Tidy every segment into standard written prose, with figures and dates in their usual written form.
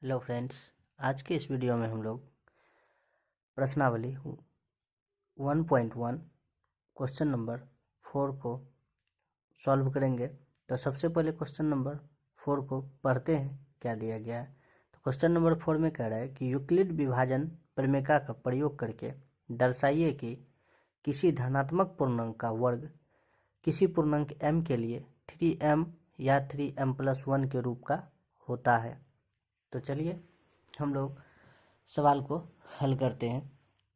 Hello friends, आज के इस वीडियो में हम लोग प्रश्नावली 1.1 क्वेश्चन नंबर 4 को सॉल्व करेंगे। तो सबसे पहले क्वेश्चन नंबर 4 को पढ़ते हैं क्या दिया गया है। तो क्वेश्चन नंबर 4 में कह रहा है कि यूक्लिड विभाजन प्रमेय का प्रयोग करके दर्शाइए कि किसी धनात्मक पूर्णांक का वर्ग किसी पूर्णांक m के लिए 3m या 3m+1 के रूप का होता है। तो चलिए हम लोग सवाल को हल करते हैं।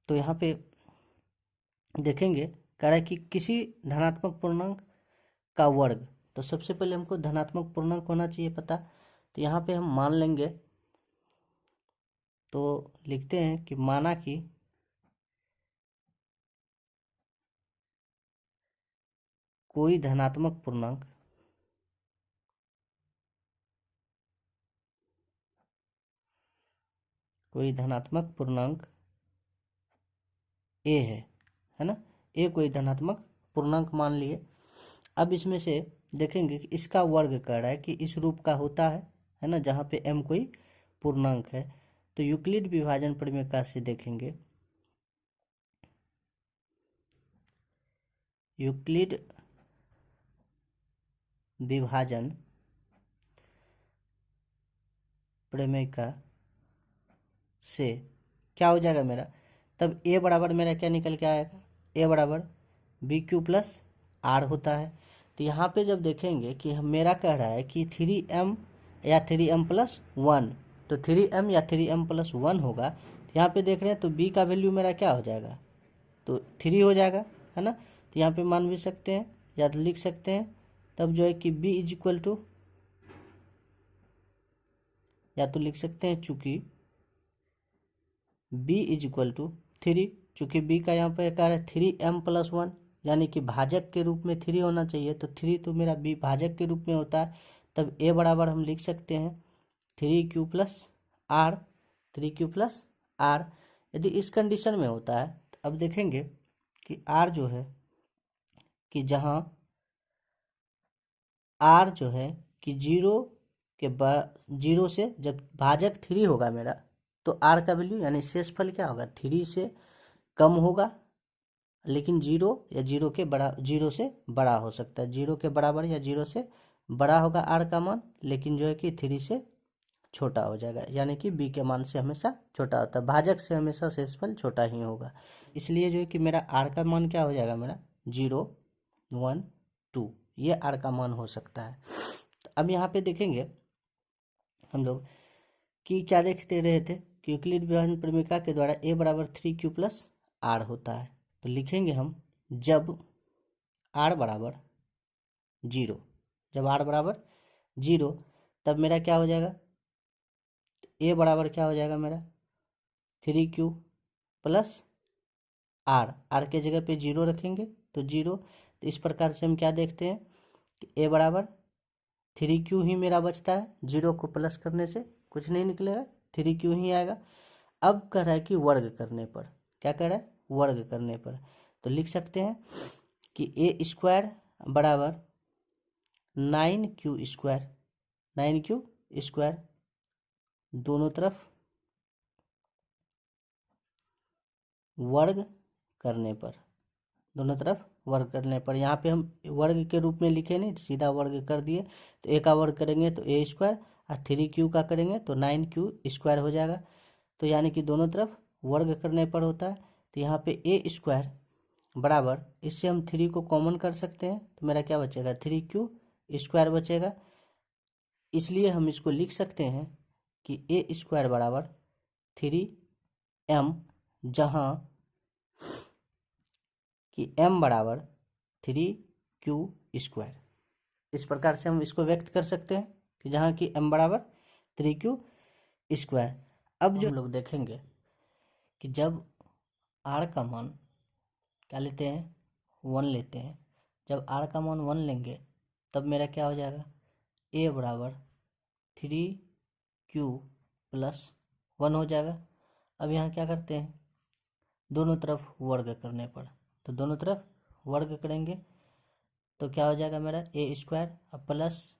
तो यहाँ पे देखेंगे कह रहा है कि किसी धनात्मक पूर्णांक का वर्ग। तो सबसे पहले हमको धनात्मक पूर्णांक होना चाहिए पता। तो यहाँ पे हम मान लेंगे, तो लिखते हैं कि माना कि कोई धनात्मक पूर्णांक ए है ना। ए कोई धनात्मक पूर्णांक मान लिए। अब इसमें से देखेंगे कि इसका वर्ग कह रहा है कि इस रूप का होता है ना, जहाँ पे m कोई पूर्णांक है। तो यूक्लिड विभाजन प्रमेय से देखेंगे, यूक्लिड विभाजन प्रमेय से क्या हो जाएगा मेरा, तब a बराबर मेरा क्या निकल के आएगा, a बराबर BQ+R होता है। तो यहाँ पे जब देखेंगे कि मेरा कह रहा है कि 3m या 3m+1, तो 3m या 3m+1 होगा। तो यहाँ पे देख रहे हैं तो b का वैल्यू मेरा क्या हो जाएगा, तो 3 हो जाएगा, है ना। तो यहाँ पे मान भी सकते हैं या तो लिख सकते हैं, तब जो है कि b इज इक्वल टू, या तो लिख सकते हैं चूंकि b इज इक्वल टू 3, चूंकि b का यहाँ पे क्या है 3m+1, यानी कि भाजक के रूप में 3 होना चाहिए। तो 3 तो मेरा b भाजक के रूप में होता है। तब a बराबर हम लिख सकते हैं 3q+r, 3q+r। यदि इस कंडीशन में होता है तो अब देखेंगे कि r जो है कि जहाँ r जो है कि 0 से जब भाजक 3 होगा मेरा, तो r का वैल्यू यानी शेषफल क्या होगा, 3 से कम होगा, लेकिन 0 या 0 से बड़ा हो सकता है। 0 के बराबर या 0 से बड़ा होगा r का मान, लेकिन जो है कि 3 से छोटा हो जाएगा, यानी कि b के मान से हमेशा छोटा होता है। भाजक से हमेशा शेषफल छोटा ही होगा, इसलिए जो है कि मेरा r का मान क्या हो जाएगा, मेरा 0, 1, 2, ये r का मान हो सकता है। तो अब यहाँ पे देखेंगे हम लोग कि क्या देखते रहे थे कि यूक्लिड विभाजन प्रमेय के द्वारा a बराबर 3q+r होता है। तो लिखेंगे हम जब r बराबर 0, जब r बराबर 0, तब मेरा क्या हो जाएगा, a बराबर क्या हो जाएगा मेरा 3q+r के जगह पे 0 रखेंगे तो 0। तो इस प्रकार से हम क्या देखते हैं कि a बराबर 3q ही मेरा बचता है, 0 को प्लस करने से कुछ नहीं निकलेगा, 3q ही आएगा। अब कह रहा है कि वर्ग करने पर, क्या कह रहा है, वर्ग करने पर। तो लिख सकते हैं कि a² बराबर 9q², 9q² दोनों तरफ वर्ग करने पर, दोनों तरफ वर्ग करने पर। यहाँ पे हम वर्ग के रूप में लिखे नहीं, सीधा वर्ग कर दिए। तो a का वर्ग करेंगे तो a² और 3q का करेंगे तो 9q² हो जाएगा। तो यानी कि दोनों तरफ वर्ग करने पर होता है। तो यहाँ पे a² बराबर, इससे हम 3 को कॉमन कर सकते हैं, तो मेरा क्या बचेगा 3q² बचेगा। इसलिए हम इसको लिख सकते हैं कि a² बराबर 3m, जहाँ कि m बराबर 3q²। इस प्रकार से हम इसको व्यक्त कर सकते हैं कि जहाँ कि m बराबर 3q²। अब जो हम लोग देखेंगे कि जब r का मान क्या लेते हैं, 1 लेते हैं। जब r का मान 1 लेंगे तब मेरा क्या हो जाएगा, a बराबर 3q+1 हो जाएगा। अब यहाँ क्या करते हैं, दोनों तरफ वर्ग करने पर, तो दोनों तरफ वर्ग करेंगे तो क्या हो जाएगा मेरा a² प्लस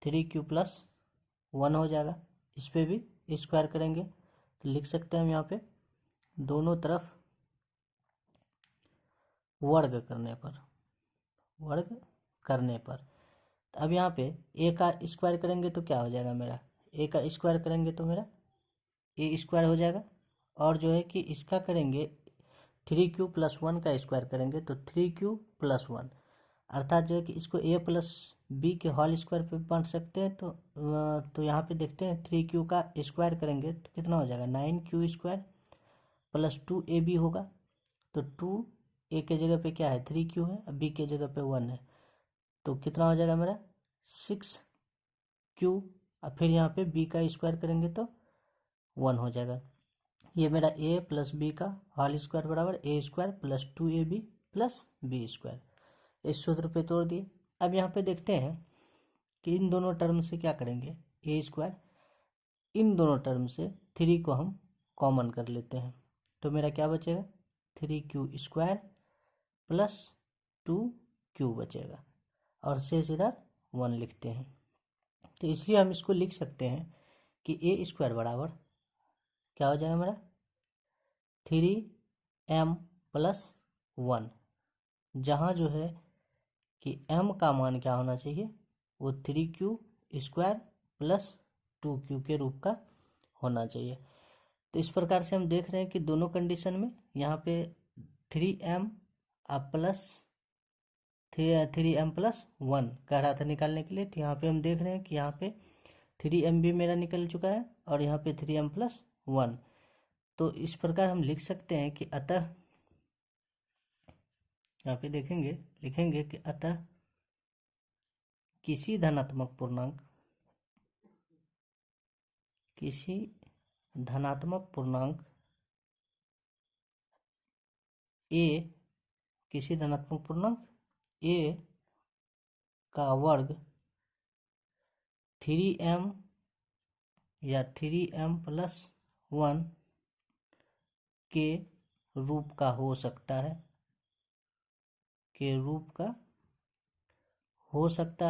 3q+1 हो जाएगा। इस पर भी स्क्वायर करेंगे तो लिख सकते हैं हम यहाँ पे दोनों तरफ वर्ग करने पर। तो अब यहाँ पे ए का स्क्वायर करेंगे तो क्या हो जाएगा मेरा, ए का स्क्वायर करेंगे तो मेरा ए स्क्वायर हो जाएगा। और जो है कि इसका करेंगे 3q+1 का स्क्वायर करेंगे तो 3q+1, अर्थात जो है कि इसको ए प्लस बी के होल स्क्वायर पे बांट सकते हैं। तो यहाँ पे देखते हैं 3q का स्क्वायर करेंगे तो कितना हो जाएगा 9q² प्लस 2ab होगा। तो 2a के जगह पे क्या है 3q है, बी के जगह पे 1 है, तो कितना हो जाएगा मेरा 6q। अब फिर यहाँ पे b का स्क्वायर करेंगे तो 1 हो जाएगा। ये मेरा a प्लस बी का होल स्क्वायर बराबर a² plus 2ab plus b²। इस सूत्र पे तोड़ दिए। अब यहाँ पे देखते हैं कि इन दोनों टर्म से क्या करेंगे a², इन दोनों टर्म से 3 को हम कॉमन कर लेते हैं तो मेरा क्या बचेगा 3q² प्लस 2q बचेगा और शेष इधर 1 लिखते हैं। तो इसलिए हम इसको लिख सकते हैं कि a² बराबर क्या हो जाएगा मेरा 3m+1, जहाँ जो है कि m का मान क्या होना चाहिए वो 3q² प्लस 2q के रूप का होना चाहिए। तो इस प्रकार से हम देख रहे हैं कि दोनों कंडीशन में यहाँ पे 3m प्लस 3m+1 कह रहा था निकालने के लिए, तो यहाँ पे हम देख रहे हैं कि यहाँ पे 3m भी मेरा निकल चुका है और यहाँ पे 3m+1। तो इस प्रकार हम लिख सकते हैं कि अतः यहाँ पे लिखेंगे कि अतः किसी धनात्मक पूर्णांक a का वर्ग 3m या 3m+1 के रूप का हो सकता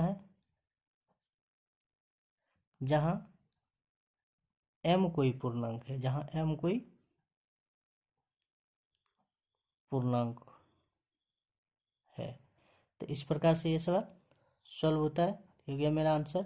है, जहाँ m कोई पूर्णांक है। तो इस प्रकार से ये सवाल सॉल्व होता है। ये गया मेरा आंसर।